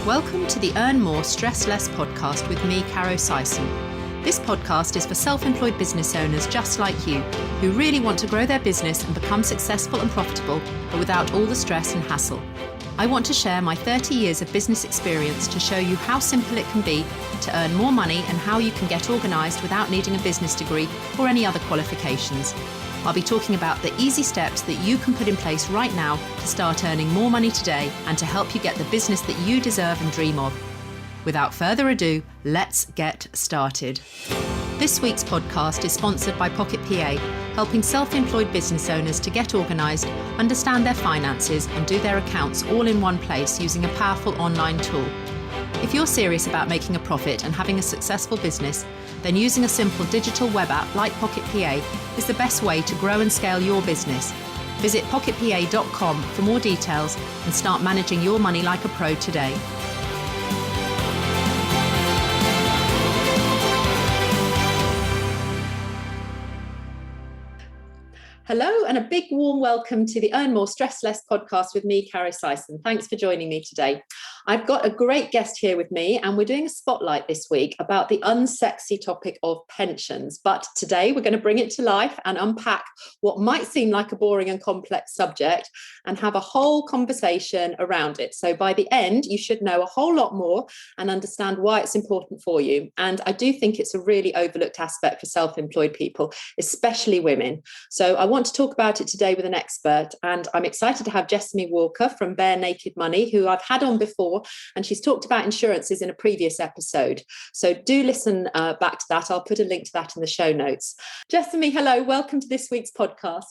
Welcome to the Earn More, Stress Less podcast with me, Caro Sison. This podcast is for self-employed business owners just like you, who really want to grow their business and become successful and profitable, but without all the stress and hassle. I want to share my 30 years of business experience to show you how simple it can be to earn more money and how you can get organised without needing a business degree or any other qualifications. I'll be talking about the easy steps that you can put in place right now to start earning more money today and to help you get the business that you deserve and dream of. Without further ado, let's get started. This week's podcast is sponsored by Pocket PA, helping self-employed business owners to get organised, understand their finances and do their accounts all in one place using a powerful online tool. If you're serious about making a profit and having a successful business, then using a simple digital web app like Pocket PA is the best way to grow and scale your business. Visit pocketpa.com for more details and start managing your money like a pro today. Hello and a big warm welcome to the Earn More, Stress Less podcast with me, Caro Sison. Thanks for joining me today. I've got a great guest here with me and we're doing a spotlight this week about the unsexy topic of pensions. But today we're going to bring it to life and unpack what might seem like a boring and complex subject and have a whole conversation around it. So by the end, you should know a whole lot more and understand why it's important for you. And I do think it's a really overlooked aspect for self-employed people, especially women. So I want to talk about it today with an expert, and I'm excited to have Jessamy Walker from Barenaked Money, who I've had on before, and she's talked about insurances in a previous episode. So do listen back to that. I'll put a link to that in the show notes. Jessamy, hello. Welcome to this week's podcast.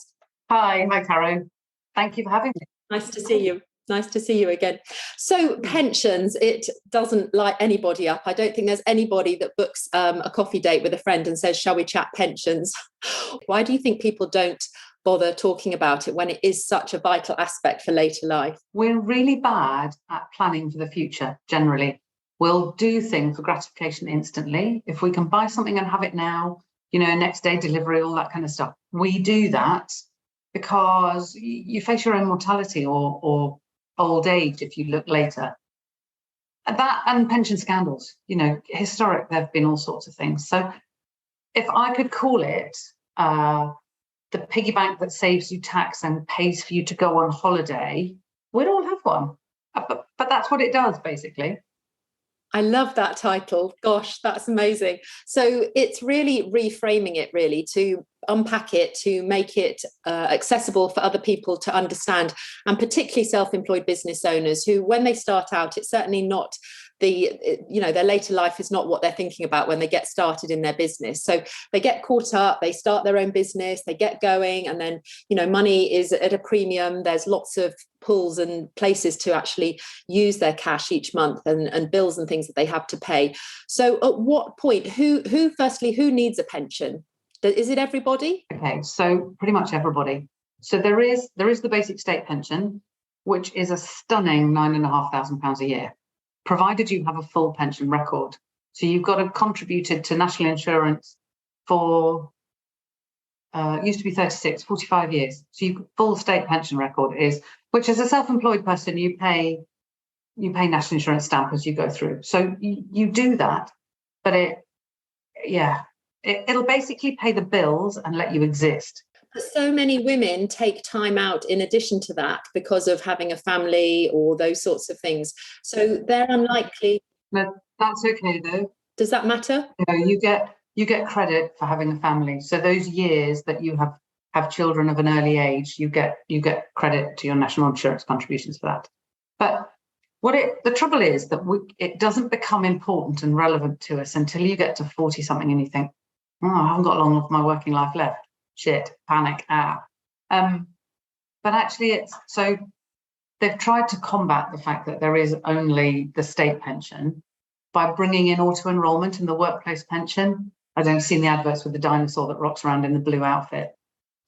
Hi, Caro. Thank you for having me. Nice to see you. Nice to see you again. So pensions, it doesn't light anybody up. I don't think there's anybody that books a coffee date with a friend and says, shall we chat pensions? Why do you think people don't bother talking about it when it is such a vital aspect for later life? We're really bad at planning for the future, generally. We'll do things for gratification instantly. If we can buy something and have it now, next day delivery, all that kind of stuff. We do that because you face your own mortality or old age if you look later. That and pension scandals, historic, there have been all sorts of things. So if I could call it the piggy bank that saves you tax and pays for you to go on holiday, we'd all have one. But that's what it does, basically. I love that title. Gosh, that's amazing. So it's really reframing it, really, to unpack it, to make it accessible for other people to understand, and particularly self-employed business owners who, when they start out, it's certainly not their later life is not what they're thinking about when they get started in their business. So they get caught up, they start their own business, they get going, and then, money is at a premium. There's lots of pools and places to actually use their cash each month and bills and things that they have to pay. So at what point, who needs a pension? Is it everybody? Okay, so pretty much everybody. So there is the basic state pension, which is a stunning £9,500 a year, provided you have a full pension record. So you've got to contributed to national insurance for used to be 45 years. So you full state pension record is, which as a self-employed person you pay national insurance stamp as you go through. So you do that, but it'll basically pay the bills and let you exist. But so many women take time out in addition to that because of having a family or those sorts of things. So they're unlikely. No, that's okay though. Does that matter? No, you get credit for having a family. So those years that you have children of an early age, you get credit to your national insurance contributions for that. But the trouble is that it doesn't become important and relevant to us until you get to 40 something and you think, I haven't got long of my working life left. Shit, panic, But actually so they've tried to combat the fact that there is only the state pension by bringing in auto-enrollment in the workplace pension. I don't see the adverts with the dinosaur that rocks around in the blue outfit.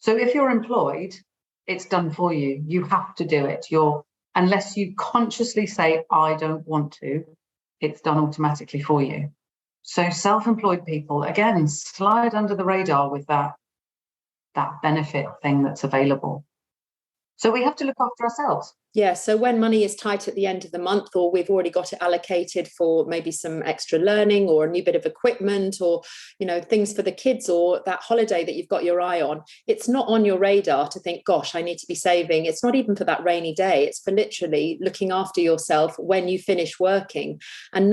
So if you're employed, it's done for you. You have to do it. Unless you consciously say, I don't want to, it's done automatically for you. So self-employed people, again, slide under the radar with that benefit thing that's available. So we have to look after ourselves. Yeah, so when money is tight at the end of the month, or we've already got it allocated for maybe some extra learning or a new bit of equipment, or, you know, things for the kids, or that holiday that you've got your eye on, it's not on your radar to think, gosh, I need to be saving. It's not even for that rainy day. It's for literally looking after yourself when you finish working. And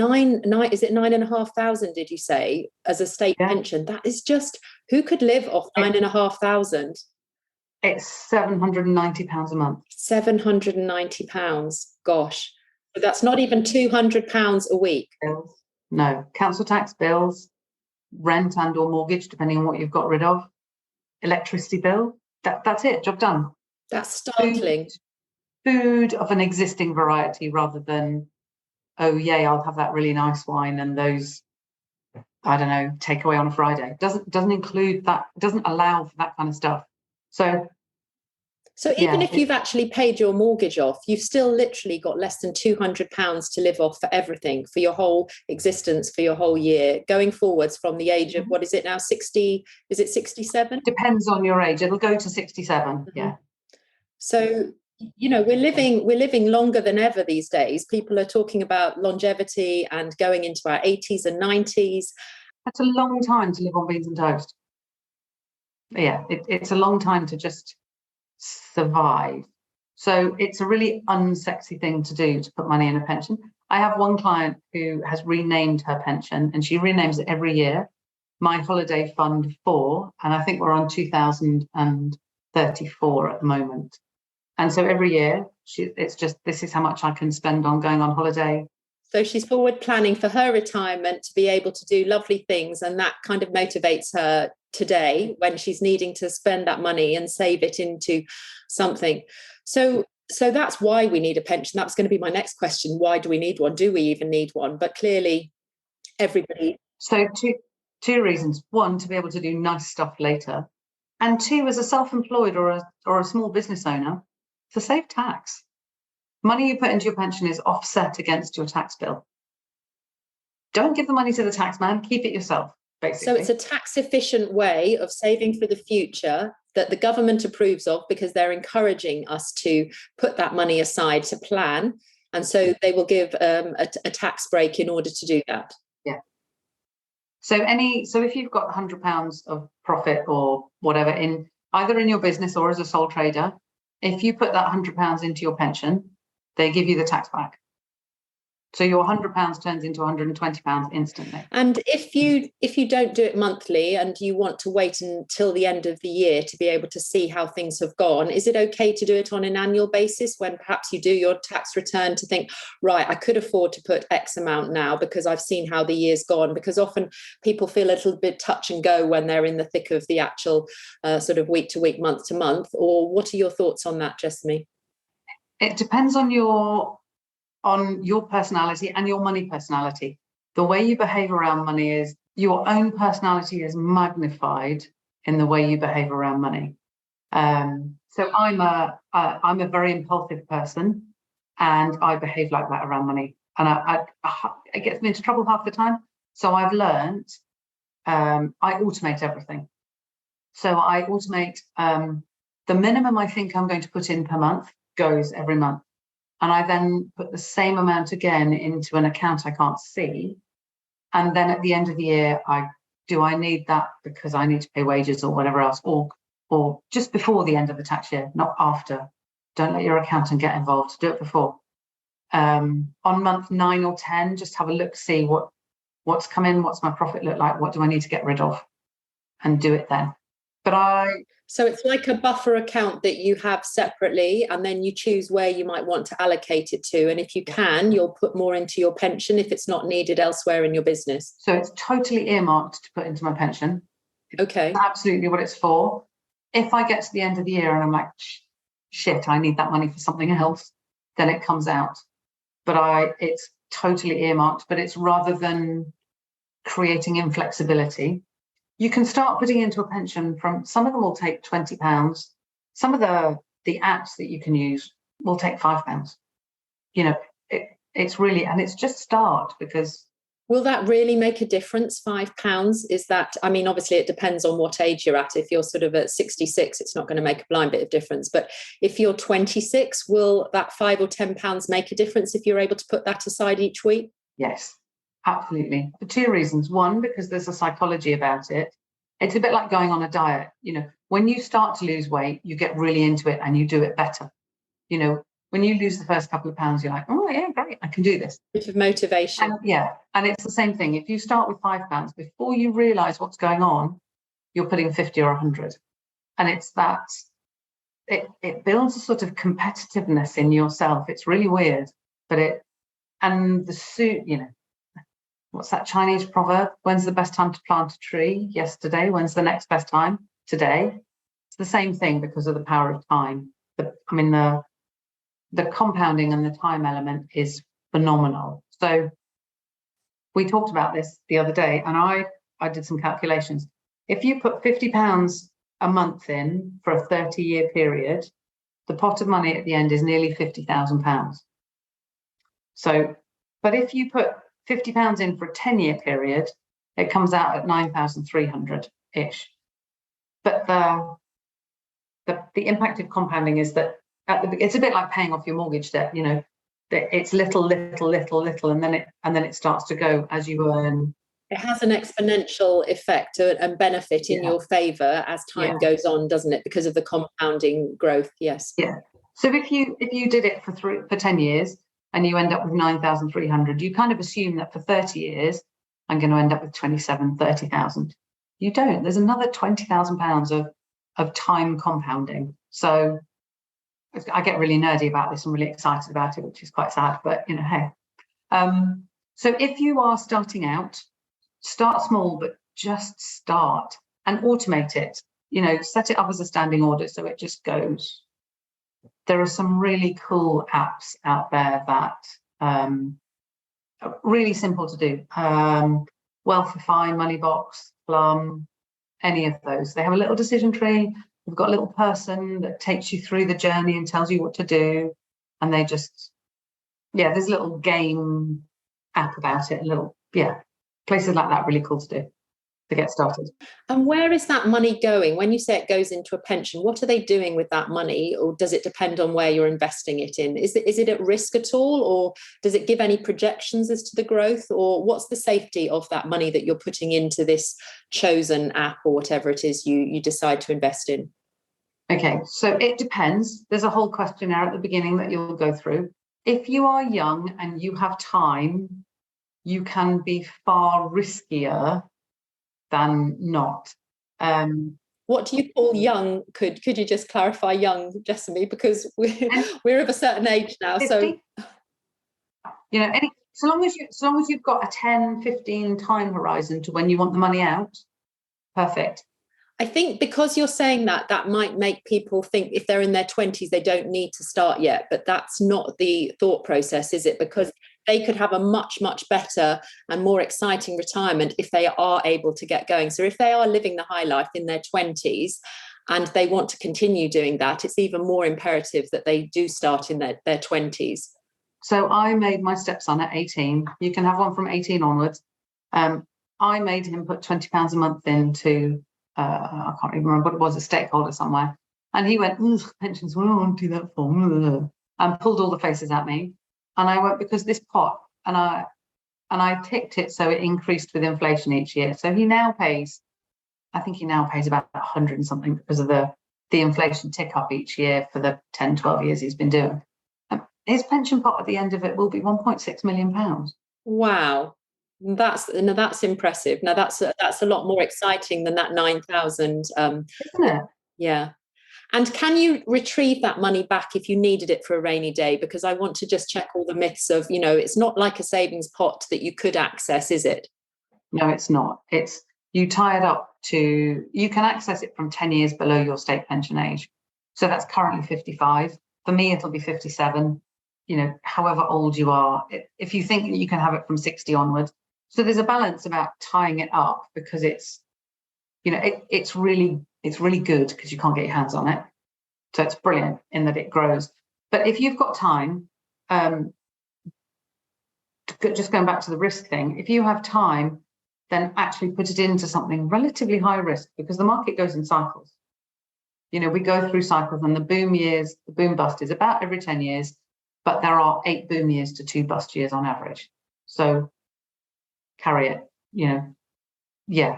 is it 9,500, did you say, as a state pension? That is just, who could live off 9,500? It's £790 a month. £790. Gosh. But that's not even £200 a week. Bills. No. Council tax, bills, rent and or mortgage, depending on what you've got rid of, electricity bill. That's it. Job done. That's startling. Food of an existing variety rather than, oh, yay, I'll have that really nice wine and those, I don't know, takeaway on a Friday. Doesn't include that, doesn't allow for that kind of stuff. So even if you've actually paid your mortgage off, you've still literally got less than £200 to live off for everything, for your whole existence, for your whole year, going forwards from the age of, what is it now, 60? Is it 67? Depends on your age. It'll go to 67. Yeah. So, you know, we're living longer than ever these days. People are talking about longevity and going into our 80s and 90s. That's a long time to live on beans and toast. Yeah, it's a long time to just survive. So it's a really unsexy thing to do, to put money in a pension. I have one client who has renamed her pension, and she renames it every year. My Holiday Fund 4, and I think we're on 2034 at the moment. And so every year, it's just, this is how much I can spend on going on holiday. So she's forward planning for her retirement to be able to do lovely things, and that kind of motivates her today when she's needing to spend that money and save it into something. So that's why we need a pension. That's going to be my next question. Why do we need one? Do we even need one? But clearly everybody. So two reasons. One, to be able to do nice stuff later. And two, as a self-employed or a small business owner, to save tax. Money you put into your pension is offset against your tax bill. Don't give the money to the tax man, keep it yourself, basically. So it's a tax efficient way of saving for the future that the government approves of, because they're encouraging us to put that money aside to plan. And so they will give a tax break in order to do that. Yeah. So if you've got £100 of profit or whatever in either in your business or as a sole trader, if you put that £100 into your pension, they give you the tax back. So your £100 turns into £120 instantly. And if you don't do it monthly and you want to wait until the end of the year to be able to see how things have gone, is it okay to do it on an annual basis when perhaps you do your tax return to think, right, I could afford to put X amount now because I've seen how the year's gone? Because often people feel a little bit touch and go when they're in the thick of the actual sort of week to week, month to month. Or what are your thoughts on that, Jessamy? It depends on your personality and your money personality. The way you behave around money is your own personality is magnified in the way you behave around money. So I'm a very impulsive person, and I behave like that around money, and it gets me into trouble half the time. So I've learned I automate everything. So I automate the minimum I think I'm going to put in per month goes every month. And I then put the same amount again into an account I can't see. And then at the end of the year, I need that because I need to pay wages or whatever else, or just before the end of the tax year, not after. Don't let your accountant get involved. Do it before. On month 9 or 10, just have a look, see what's come in, what's my profit look like, what do I need to get rid of, and do it then. So it's like a buffer account that you have separately, and then you choose where you might want to allocate it to. And if you can, you'll put more into your pension if it's not needed elsewhere in your business. So it's totally earmarked to put into my pension. Okay. That's absolutely what it's for. If I get to the end of the year and I'm like, shit, I need that money for something else, then it comes out. But it's totally earmarked, but it's rather than creating inflexibility. You can start putting into a pension from, some of them will take £20. Some of the apps that you can use will take £5. You know, it's really, and it's just start, because Will that really make a difference, £5? Is that, I mean, obviously it depends on what age you're at. If you're sort of at 66, it's not going to make a blind bit of difference. But if you're 26, will that £5 or £10 make a difference if you're able to put that aside each week? Yes, absolutely. For two reasons. One, because there's a psychology about it. It's a bit like going on a diet. You know, when you start to lose weight, you get really into it and you do it better. You know, when you lose the first couple of pounds, you're like, oh yeah, great, I can do this. Bit of motivation. And it's the same thing. If you start with £5, before you realise what's going on, you're putting 50 or 100. And it's that, it builds a sort of competitiveness in yourself. It's really weird, but what's that Chinese proverb? When's the best time to plant a tree? Yesterday. When's the next best time? Today. It's the same thing because of the power of time. The compounding and the time element is phenomenal. So we talked about this the other day, and I did some calculations. If you put £50 a month in for a 30-year period, the pot of money at the end is nearly £50,000. So, but if you put £50 in for a 10-year period, it comes out at 9,300-ish. But the impact of compounding is that it's a bit like paying off your mortgage debt. You know, it's little, and then it starts to go as you earn. It has an exponential effect and benefit in your favour as time goes on, doesn't it? Because of the compounding growth. Yes. Yeah. So if you did it for 10 years and you end up with 9,300, you kind of assume that for 30 years I'm going to end up with 30,000. You don't. There's another £20,000 of time compounding. So I get really nerdy about this and really excited about it, which is quite sad, but you know, hey. So if you are starting out, start small, but just start and automate it. You know, set it up as a standing order so it just goes. There are some really cool apps out there that are really simple to do. Wealthify, Moneybox, Plum, any of those. They have a little decision tree. You've got a little person that takes you through the journey and tells you what to do. And they just, there's a little game app about it. Places like that really cool to do to get started. And where is that money going? When you say it goes into a pension, what are they doing with that money? Or does it depend on where you're investing it in? Is it at risk at all? Or does it give any projections as to the growth? Or what's the safety of that money that you're putting into this chosen app or whatever it is you decide to invest in? Okay, so it depends. There's a whole questionnaire at the beginning that you'll go through. If you are young and you have time, you can be far riskier than not. What do you call young? Could you just clarify young, Jessamy? Because we're of a certain age now. 50. So you know, so long as you've got a 10, 15 time horizon to when you want the money out, perfect. I think because you're saying that might make people think if they're in their 20s, they don't need to start yet. But that's not the thought process, is it? Because they could have a much, much better and more exciting retirement if they are able to get going. So if they are living the high life in their 20s and they want to continue doing that, it's even more imperative that they do start in their 20s. So I made my stepson at 18. You can have one from 18 onwards. I made him put £20 a month into I can't even remember what it was, a stakeholder somewhere. And he went, pensions, what do I want to do that for? And pulled all the faces at me. And I went, because this pot, and I ticked it so it increased with inflation each year. So he now pays about 100 and something because of the inflation tick up each year for the 10, 12 years he's been doing. His pension pot at the end of it will be £1.6 million. Wow. That's impressive. Now that's a lot more exciting than that 9,000. Isn't it? Yeah. And can you retrieve that money back if you needed it for a rainy day? Because I want to just check all the myths of, it's not like a savings pot that you could access, is it? No, it's not. It's you tie it up to, you can access it from 10 years below your state pension age. So that's currently 55. For me, it'll be 57. However old you are, if you think that you can have it from 60 onwards. So there's a balance about tying it up because it's, it's really good because you can't get your hands on it. So it's brilliant in that it grows. But if you've got time, just going back to the risk thing, if you have time, then actually put it into something relatively high risk, because the market goes in cycles. You know, we go through cycles, and the boom bust is about every 10 years, but there are 8 boom years to 2 bust years on average. So carry it, you know,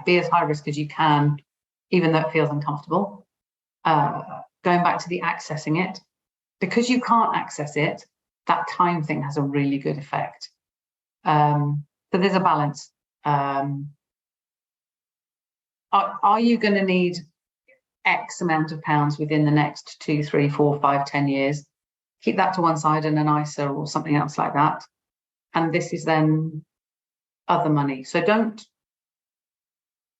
be as high risk as you can, even though it feels uncomfortable. Going back to the accessing it, because you can't access it, that time thing has a really good effect. So there's a balance. Are you going to need X amount of pounds within the next 2, 3, 4, 5, 10 years? Keep that to one side in an ISA or something else like that. And this is then other money. So don't,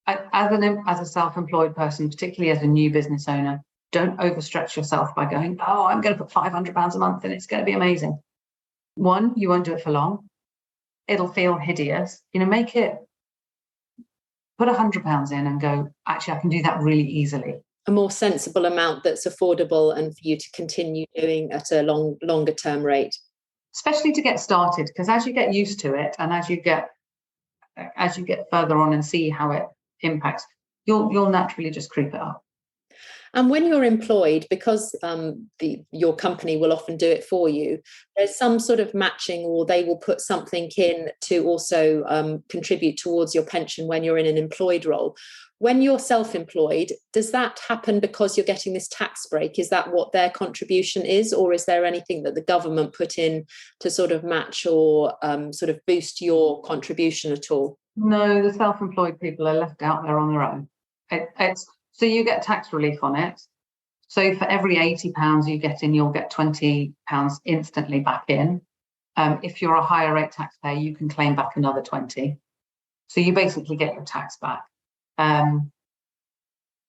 as a self-employed person, particularly as a new business owner, don't overstretch yourself by going, oh, I'm going to put £500 a month and it's going to be amazing. One, you won't do it for long. It'll feel hideous. You know, put £100 in and go, actually, I can do that really easily. A more sensible amount that's affordable and for you to continue doing at a longer term rate. Especially to get started, because as you get used to it and as you get further on and see how it impacts, you'll naturally just creep it up. And when you're employed, because your company will often do it for you, there's some sort of matching, or they will put something in to also contribute towards your pension when you're in an employed role. When you're self-employed, does that happen because you're getting this tax break? Is that what their contribution is? Or is there anything that the government put in to sort of match or sort of boost your contribution at all? No, the self-employed people are left out there on their own. So you get tax relief on it. So for every £80 you get in, you'll get £20 instantly back in. If you're a higher rate taxpayer, you can claim back another 20. So you basically get your tax back.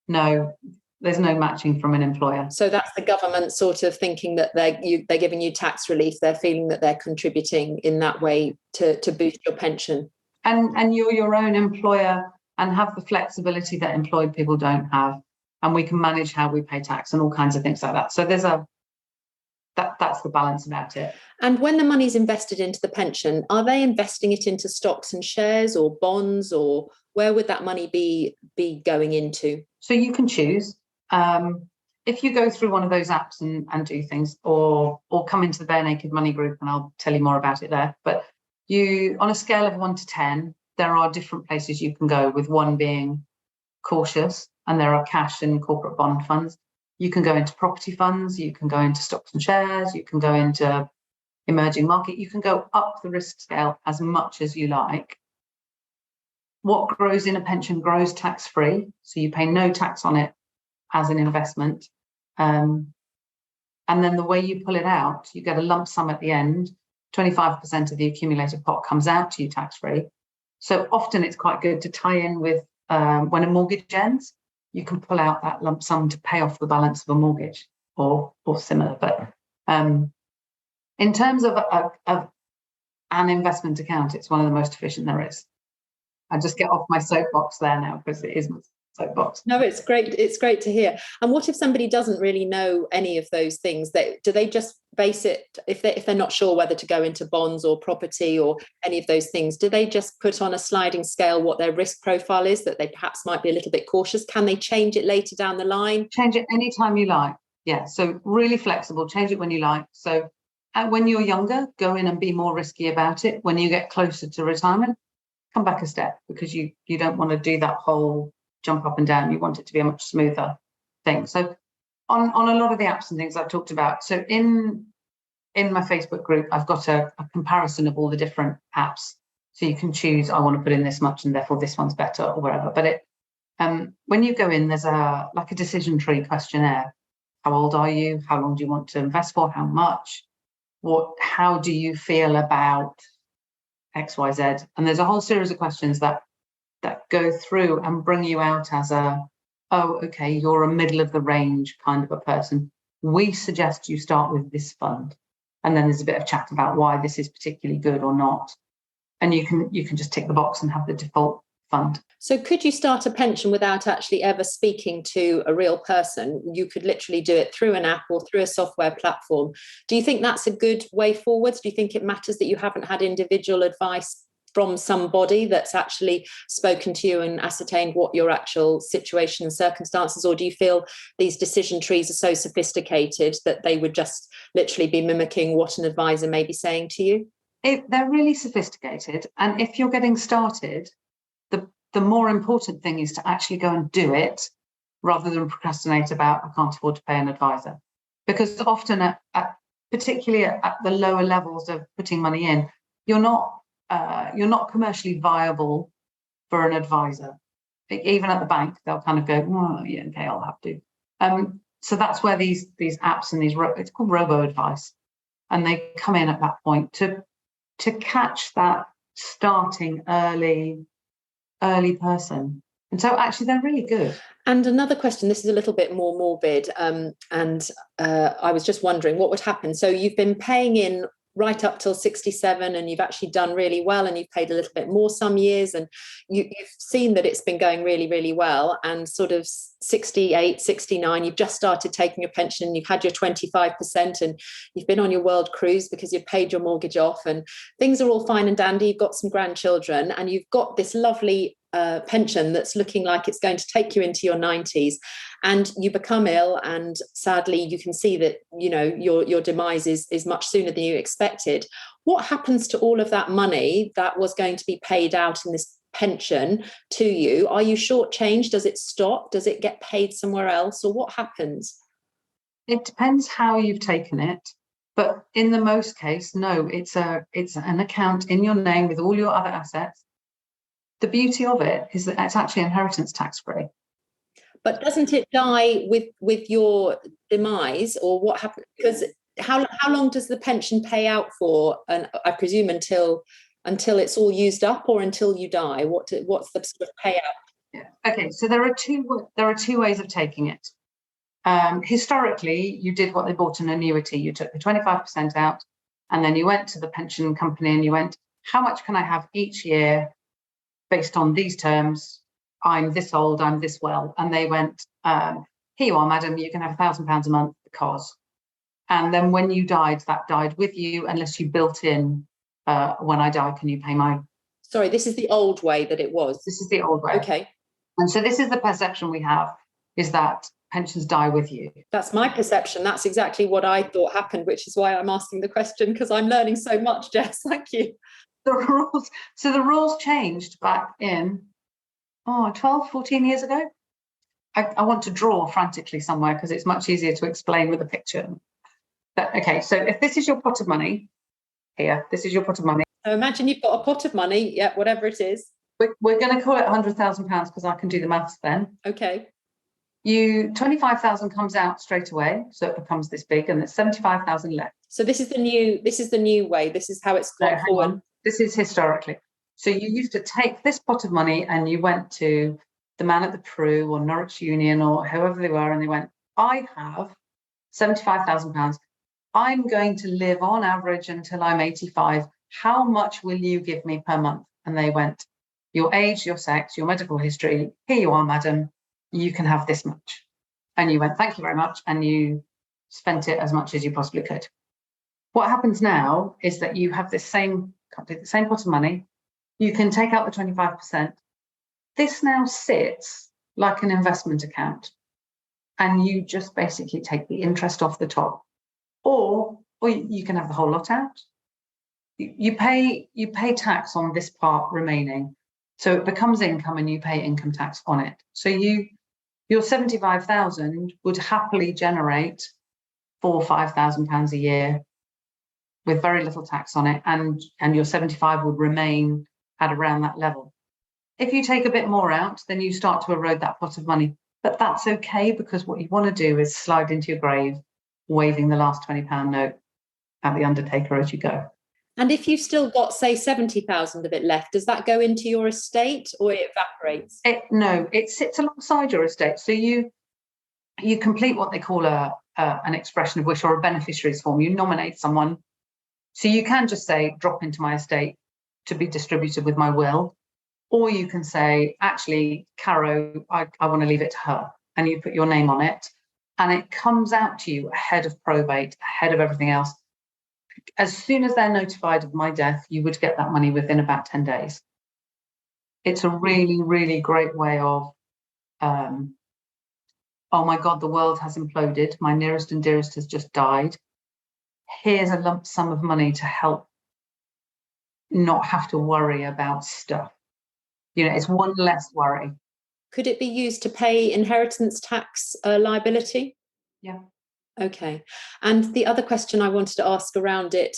No, there's no matching from an employer. So that's the government sort of thinking that they're giving you tax relief. They're feeling that they're contributing in that way to boost your pension. And you're your own employer and have the flexibility that employed people don't have. And we can manage how we pay tax and all kinds of things like that. So that's the balance about it. And when the money's invested into the pension, are they investing it into stocks and shares or bonds, or where would that money be going into? So you can choose. If you go through one of those apps and do things, or come into the Barenaked Money group, and I'll tell you more about it there. But on a scale of 1 to 10, there are different places you can go, with 1 being cautious, and there are cash and corporate bond funds. You can go into property funds, you can go into stocks and shares, you can go into emerging market, you can go up the risk scale as much as you like. What grows in a pension grows tax-free, so you pay no tax on it as an investment. And then the way you pull it out, you get a lump sum at the end. 25% of the accumulated pot comes out to you tax-free. So often it's quite good to tie in with when a mortgage ends, you can pull out that lump sum to pay off the balance of a mortgage or similar. But in terms of an investment account, it's one of the most efficient there is. I just get off my soapbox there now, because it is my soapbox. No, it's great. It's great to hear. And what if somebody doesn't really know any of those things? Do they just base it, if they're not sure whether to go into bonds or property or any of those things, do they just put on a sliding scale what their risk profile is, that they perhaps might be a little bit cautious? Can they change it later down the line? Change it anytime you like. Yeah, so really flexible. Change it when you like. So when you're younger, go in and be more risky about it. When you get closer to retirement, come back a step, because you don't want to do that whole jump up and down. You want it to be a much smoother thing. So on a lot of the apps and things I've talked about, so in my Facebook group, I've got a comparison of all the different apps. So you can choose, I want to put in this much and therefore this one's better, or whatever. But when you go in, there's a decision tree questionnaire. How old are you? How long do you want to invest for? How much? How do you feel about X, Y, Z? And there's a whole series of questions that go through and bring you out as okay, you're a middle of the range kind of a person. We suggest you start with this fund. And then there's a bit of chat about why this is particularly good or not. And you can just tick the box and have the default fund. So could you start a pension without actually ever speaking to a real person? You could literally do it through an app or through a software platform. Do you think that's a good way forwards? Do you think it matters that you haven't had individual advice from somebody that's actually spoken to you and ascertained what your actual situation and circumstances? Or do you feel these decision trees are so sophisticated that they would just literally be mimicking what an advisor may be saying to you? They're really sophisticated. And if you're getting started, the more important thing is to actually go and do it rather than procrastinate about, I can't afford to pay an advisor. Because often, particularly at the lower levels of putting money in, you're not commercially viable for an advisor. Even at the bank, they'll kind of go, oh, yeah, okay, I'll have to. So that's where these apps and it's called robo-advice. And they come in at that point to catch that starting early person. And so actually they're really good. And another question, this is a little bit more morbid, and I was just wondering what would happen. So you've been paying in right up till 67 and you've actually done really well, and you've paid a little bit more some years, and you've seen that it's been going really, really well, and sort of 68, 69, you've just started taking your pension and you've had your 25% and you've been on your world cruise because you've paid your mortgage off and things are all fine and dandy, you've got some grandchildren and you've got this lovely pension that's looking like it's going to take you into your 90s, and you become ill, and sadly you can see that your demise is much sooner than you expected. What happens to all of that money that was going to be paid out in this pension to you? Are you shortchanged? Does it stop? Does it get paid somewhere else, or what happens? It depends how you've taken it, but in the most case, no, it's an account in your name with all your other assets. The beauty of it is that it's actually inheritance tax free. But doesn't it die with your demise, or what happens? Because how long does the pension pay out for? And I presume until it's all used up, or until you die. What's the sort of payout? Yeah. Okay, so there are two ways of taking it. Historically, you did what they bought an annuity. You took the 25% out, and then you went to the pension company and you went, how much can I have each year based on these terms? I'm this old, I'm this well. And they went, here you are, madam, you can have £1,000 a month because. And then when you died, that died with you, unless you built in, when I die, can you pay my... Sorry, this is the old way that it was. This is the old way. Okay. And so this is the perception we have, is that pensions die with you. That's my perception. That's exactly what I thought happened, which is why I'm asking the question, because I'm learning so much, Jess. Thank you. The rules changed back in 12, 14 years ago. I want to draw frantically somewhere because it's much easier to explain with a picture. But, okay, so if this is your pot of money, here, this is your pot of money. So imagine you've got a pot of money, yeah, whatever it is. We're going to call it £100,000 because I can do the maths then. Okay. 25,000 comes out straight away, so it becomes this big, and there's 75,000 left. So this is the new way. This is how it's gone forward. This is historically. So you used to take this pot of money and you went to the man at the Pru or Norwich Union or whoever they were, and they went, I have £75,000. I'm going to live on average until I'm 85. How much will you give me per month? And they went, your age, your sex, your medical history. Here you are, madam. You can have this much. And you went, thank you very much. And you spent it as much as you possibly could. What happens now is that you have the same pot of money. You can take out the 25%. This now sits like an investment account, and you just basically take the interest off the top, or you can have the whole lot out. You pay tax on this part remaining, so it becomes income, and you pay income tax on it. So your 75,000 would happily generate £4,000 or £5,000 a year with very little tax on it, and your 75 would remain at around that level. If you take a bit more out, then you start to erode that pot of money. But that's okay, because what you want to do is slide into your grave waving the last £20 note at the undertaker as you go. And if you've still got, say, 70,000 of it left, does that go into your estate, or it evaporates? No, it sits alongside your estate. So you complete what they call an expression of wish, or a beneficiaries form. You nominate someone. So you can just say, drop into my estate to be distributed with my will, Or you can say, actually, Caro, I want to leave it to her. And you put your name on it. And it comes out to you ahead of probate, ahead of everything else. As soon as they're notified of my death, you would get that money within about 10 days. It's a really, really great way of, oh my God, the world has imploded. My nearest and dearest has just died. Here's a lump sum of money to help not have to worry about stuff. It's one less worry. Could it be used to pay inheritance tax liability? Yeah. Okay. And the other question I wanted to ask around it,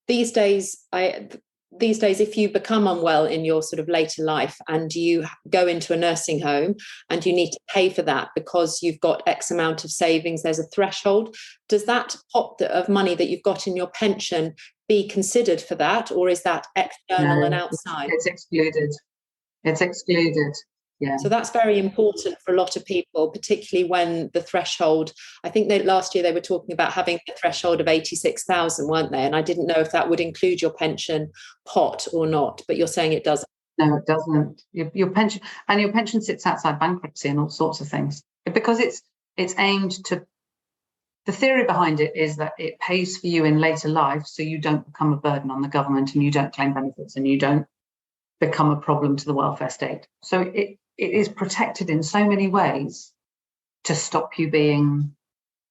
these days, if you become unwell in your sort of later life and you go into a nursing home and you need to pay for that because you've got X amount of savings, there's a threshold. Does that pot of money that you've got in your pension be considered for that, or is that external and outside? It's excluded. It's excluded. Yeah. So that's very important for a lot of people, particularly when the threshold, I think that last year they were talking about having a threshold of 86,000, weren't they? And I didn't know if that would include your pension pot or not, but you're saying it doesn't. No, it doesn't. Your pension sits outside bankruptcy and all sorts of things, because it's aimed to, the theory behind it is that it pays for you in later life so you don't become a burden on the government and you don't claim benefits and you don't become a problem to the welfare state. So it is protected in so many ways to stop you being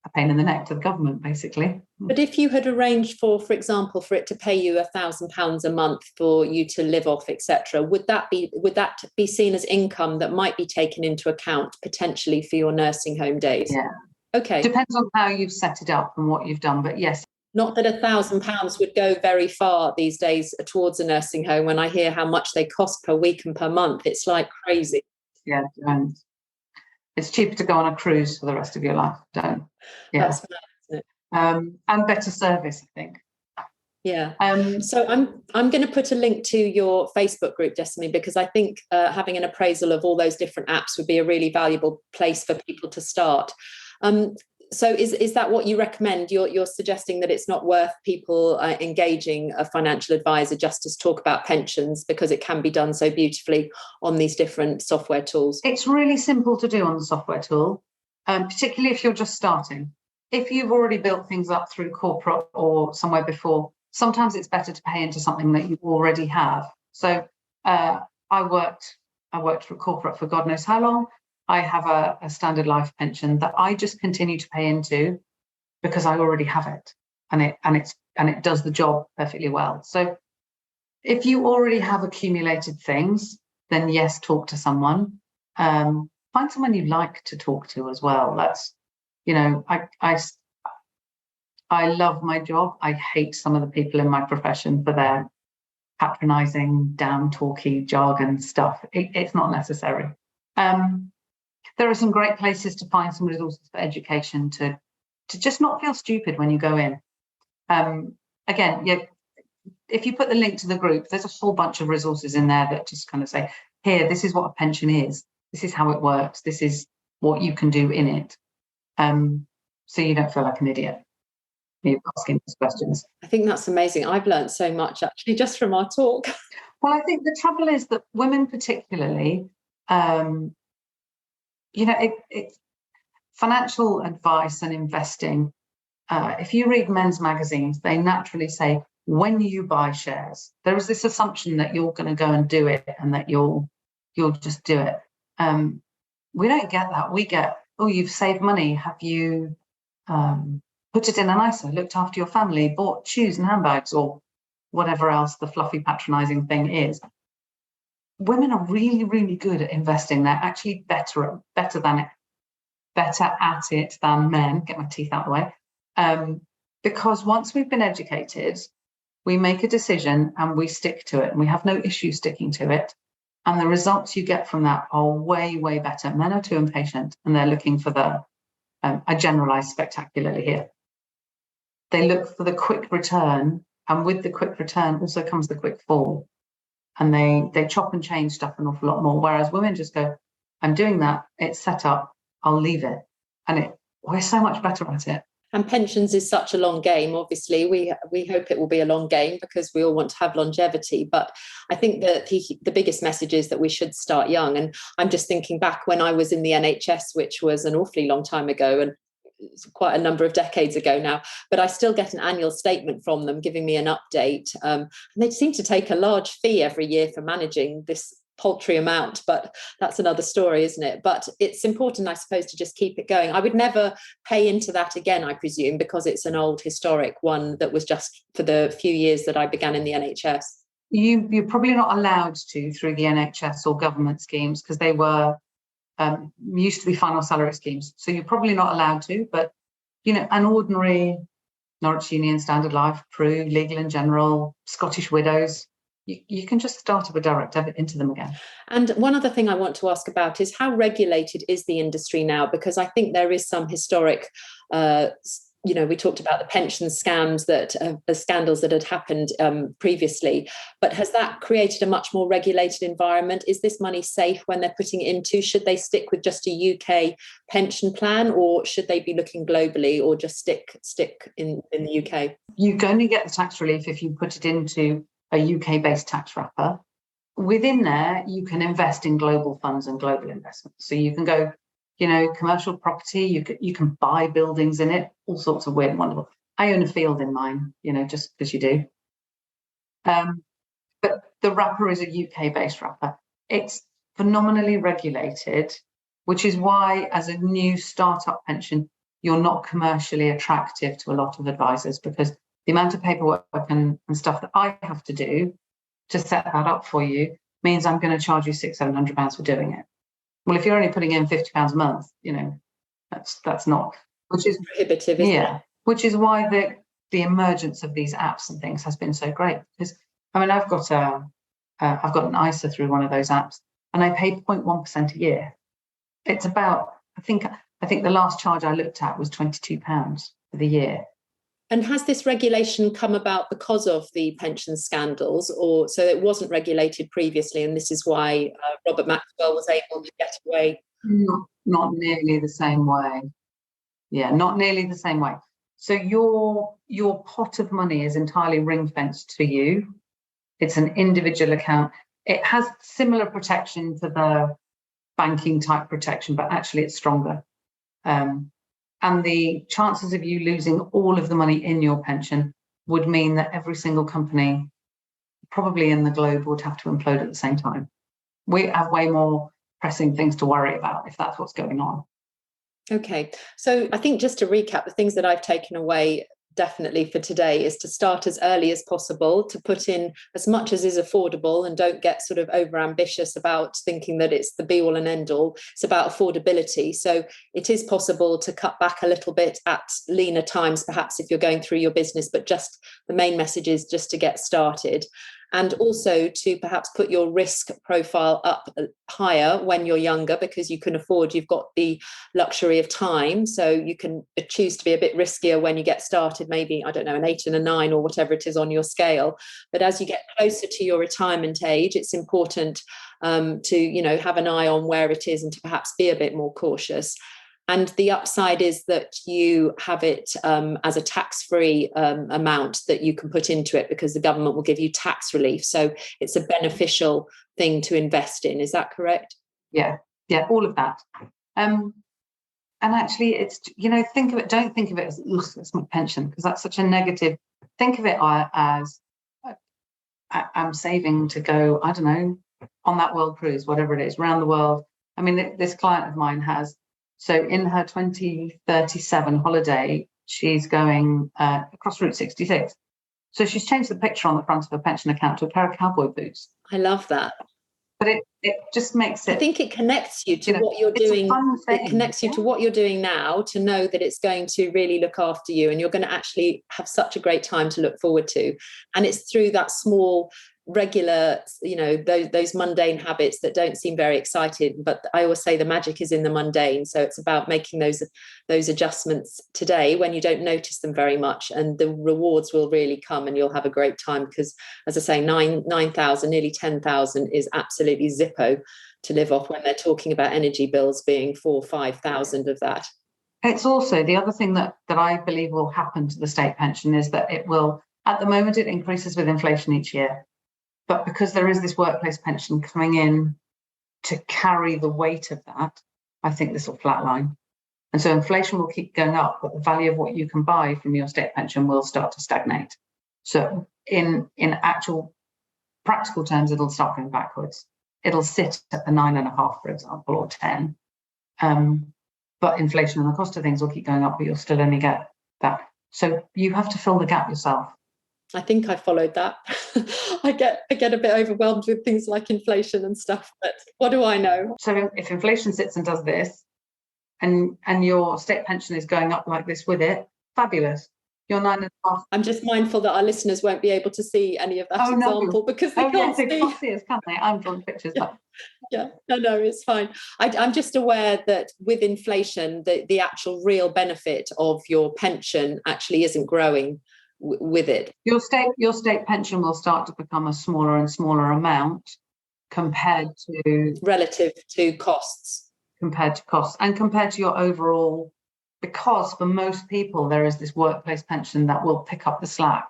a pain in the neck to the government, basically. But if you had arranged for example, for it to pay you £1,000 a month for you to live off, etc., would that be seen as income that might be taken into account potentially for your nursing home days? Yeah. Okay. Depends on how you've set it up and what you've done, but yes. Not that £1,000 would go very far these days towards a nursing home. When I hear how much they cost per week and per month, it's like crazy. Yeah, don't. It's cheaper to go on a cruise for the rest of your life. Don't. Yeah. That's mad, isn't it? And better service, I think. Yeah. So I'm going to put a link to your Facebook group, Jessamy, because I think having an appraisal of all those different apps would be a really valuable place for people to start. So is that what you recommend? You're suggesting that it's not worth people engaging a financial advisor just to talk about pensions because it can be done so beautifully on these different software tools? It's really simple to do on the software tool, particularly if you're just starting. If you've already built things up through corporate or somewhere before, sometimes it's better to pay into something that you already have. So I worked for corporate for God knows how long. I have a standard life pension that I just continue to pay into because I already have it, and it does the job perfectly well. So if you already have accumulated things, then yes, talk to someone. Find someone you like to talk to as well. That's, I love my job. I hate some of the people in my profession for their patronizing, down talky jargon stuff. It's not necessary. There are some great places to find some resources for education to just not feel stupid when you go in. Again, if you put the link to the group, there's a whole bunch of resources in there that just kind of say, here, this is what a pension is. This is how it works. This is what you can do in it. So you don't feel like an idiot asking these questions. I think that's amazing. I've learned so much actually just from our talk. Well, I think the trouble is that women particularly, it's financial advice and investing. If you read men's magazines, they naturally say, when you buy shares, there is this assumption that you're going to go and do it and that you'll just do it. We don't get that. We get, oh, you've saved money. Have you put it in an ISA, looked after your family, bought shoes and handbags, or whatever else the fluffy patronizing thing is? Women are really, really good at investing. They're actually better at it than men. Get my teeth out of the way. Because once we've been educated, we make a decision and we stick to it, and we have no issue sticking to it. And the results you get from that are way, way better. Men are too impatient, and they're looking for I generalize spectacularly here. They look for the quick return, and with the quick return also comes the quick fall. And they chop and change stuff an awful lot more. Whereas women just go, I'm doing that, it's set up, I'll leave it. And we're so much better at it. And pensions is such a long game. Obviously, we hope it will be a long game because we all want to have longevity. But I think that the biggest message is that we should start young. And I'm just thinking back when I was in the NHS, which was an awfully long time ago, and it's quite a number of decades ago now, but I still get an annual statement from them giving me an update. And they seem to take a large fee every year for managing this paltry amount, but that's another story, isn't it? But it's important, I suppose, to just keep it going. I would never pay into that again, I presume, because it's an old historic one that was just for the few years that I began in the NHS. You're probably not allowed to through the NHS or government schemes, because they were used to be final salary schemes. So you're probably not allowed to, but an ordinary Norwich Union, Standard Life, Pru, Legal and General, Scottish Widows, you can just start up a direct debit into them again. And one other thing I want to ask about is how regulated is the industry now? Because I think there is some historic, we talked about the pension scams scandals that had happened previously, but has that created a much more regulated environment? Is this money safe when they're putting it into? Should they stick with just a UK pension plan, or should they be looking globally, or just stick in the UK? You only get the tax relief if you put it into a UK-based tax wrapper. Within there, you can invest in global funds and global investments. So you can go, commercial property, you can buy buildings in it, all sorts of weird and wonderful. I own a field in mine, just because you do. But the wrapper is a UK-based wrapper. It's phenomenally regulated, which is why, as a new startup pension, you're not commercially attractive to a lot of advisors, because the amount of paperwork and stuff that I have to do to set that up for you means I'm going to charge you £600-700 for doing it. Well, if you're only putting in £50 a month, that's not, which is prohibitive, isn't it? Which is why the emergence of these apps and things has been so great. Because I've got an ISA through one of those apps, and I pay 0.1% a year. It's about, I think the last charge I looked at was £22 for the year. And has this regulation come about because of the pension scandals, or so it wasn't regulated previously, and this is why Robert Maxwell was able to get away? Not nearly the same way. Yeah, not nearly the same way. So your pot of money is entirely ring-fenced to you. It's an individual account. It has similar protection to the banking type protection, but actually it's stronger. And the chances of you losing all of the money in your pension would mean that every single company, probably in the globe, would have to implode at the same time. We have way more pressing things to worry about if that's what's going on. Okay. So I think just to recap, the things that I've taken away definitely for today is to start as early as possible, to put in as much as is affordable, and don't get sort of over ambitious about thinking that it's the be all and end all. It's about affordability. So it is possible to cut back a little bit at leaner times, perhaps if you're going through your business, but just the main message is just to get started. And also to perhaps put your risk profile up higher when you're younger, because you can afford, you've got the luxury of time. So you can choose to be a bit riskier when you get started, maybe, I don't know, an 8 and a 9 or whatever it is on your scale. But as you get closer to your retirement age, it's important to, have an eye on where it is and to perhaps be a bit more cautious. And the upside is that you have it as a tax-free amount that you can put into it, because the government will give you tax relief. So it's a beneficial thing to invest in. Is that correct? Yeah, all of that. And actually, it's, think of it, don't think of it as, it's my pension, because that's such a negative. Think of it as, I'm saving to go, I don't know, on that world cruise, whatever it is, around the world. I mean, this client of mine has, so in her 2037 holiday, she's going across Route 66. So she's changed the picture on the front of her pension account to a pair of cowboy boots. I love that. But it just makes it... I think it connects you to what you're doing. It connects you to what you're doing now, to know that it's going to really look after you, and you're going to actually have such a great time to look forward to. And it's through that small, regular, those mundane habits that don't seem very exciting, but I always say the magic is in the mundane. So it's about making those adjustments today when you don't notice them very much, and the rewards will really come, and you'll have a great time, because, as I say, 9,000, nearly 10,000 is absolutely zippo to live off when they're talking about energy bills being 4,000 or 5,000 of that. It's also the other thing that I believe will happen to the state pension is that it will, at the moment, it increases with inflation each year. But because there is this workplace pension coming in to carry the weight of that, I think this will flatline. And so inflation will keep going up, but the value of what you can buy from your state pension will start to stagnate. So in actual practical terms, it'll start going backwards. It'll sit at the 9.5, for example, or 10. But inflation and the cost of things will keep going up, but you'll still only get that. So you have to fill the gap yourself. I think I followed that. I get a bit overwhelmed with things like inflation and stuff, but what do I know? So if inflation sits and does this, and your state pension is going up like this with it, fabulous. You're 9.5. I'm just mindful that our listeners won't be able to see any of that example because they can't see. They can't see us, can't they? I'm drawing pictures. Yeah, no, it's fine. I'm just aware that with inflation, the actual real benefit of your pension actually isn't growing with it. Your state pension will start to become a smaller and smaller amount relative to costs. Compared to costs and compared to your overall, because for most people there is this workplace pension that will pick up the slack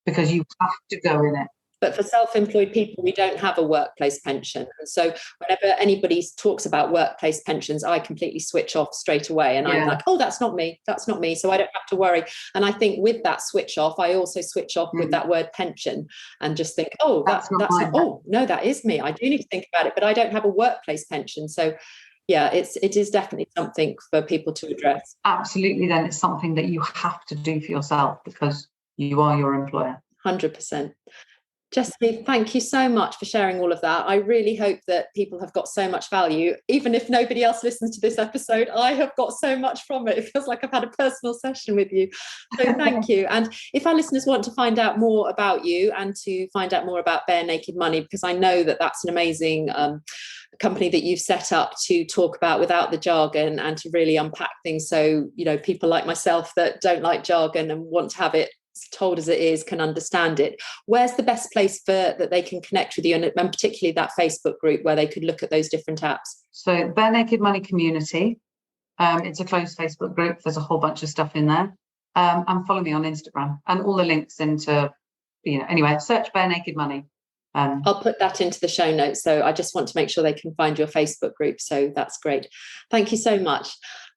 because you have to go in it. But for self-employed people, we don't have a workplace pension. And so whenever anybody talks about workplace pensions, I completely switch off straight away. And I'm like, oh, that's not me. That's not me. So I don't have to worry. And I think with that switch off, I also switch off with that word pension and just think, oh, that's not, oh, no, that is me. I do need to think about it, but I don't have a workplace pension. So yeah, it is definitely something for people to address. Absolutely. Then it's something that you have to do for yourself because you are your employer. 100%. Jessamy, thank you so much for sharing all of that. I really hope that people have got so much value. Even if nobody else listens to this episode, I have got so much from it. It feels like I've had a personal session with you. So thank you. And if our listeners want to find out more about you and to find out more about Barenaked Money, because I know that that's an amazing company that you've set up to talk about without the jargon and to really unpack things. So, people like myself that don't like jargon and want to have it told as it is can understand it. Where's the best place that they can connect with you, and particularly that Facebook group where they could look at those different apps? So Barenaked Money Community, it's a closed Facebook group. There's a whole bunch of stuff in there, and follow me on Instagram and all the links into anyway, search Barenaked Money. I'll put that into the show notes. So I just want to make sure they can find your Facebook group. So that's great. Thank you so much.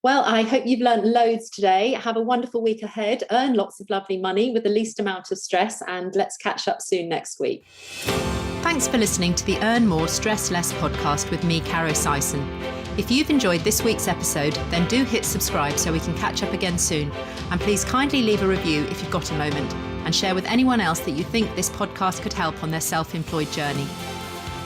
Well, I hope you've learned loads today. Have a wonderful week ahead. Earn lots of lovely money with the least amount of stress. And let's catch up soon next week. Thanks for listening to the Earn More, Stress Less podcast with me, Caro Syson. If you've enjoyed this week's episode, then do hit subscribe so we can catch up again soon. And please kindly leave a review if you've got a moment and share with anyone else that you think this podcast could help on their self-employed journey.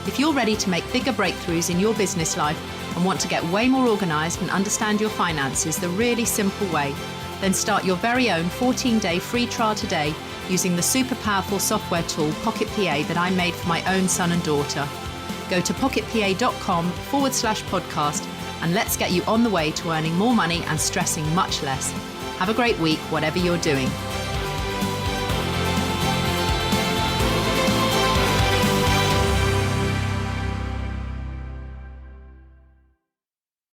If you're ready to make bigger breakthroughs in your business life and want to get way more organised and understand your finances the really simple way, then start your very own 14-day free trial today using the super powerful software tool Pocket PA that I made for my own son and daughter. Go to pocketpa.com/podcast and let's get you on the way to earning more money and stressing much less. Have a great week, whatever you're doing.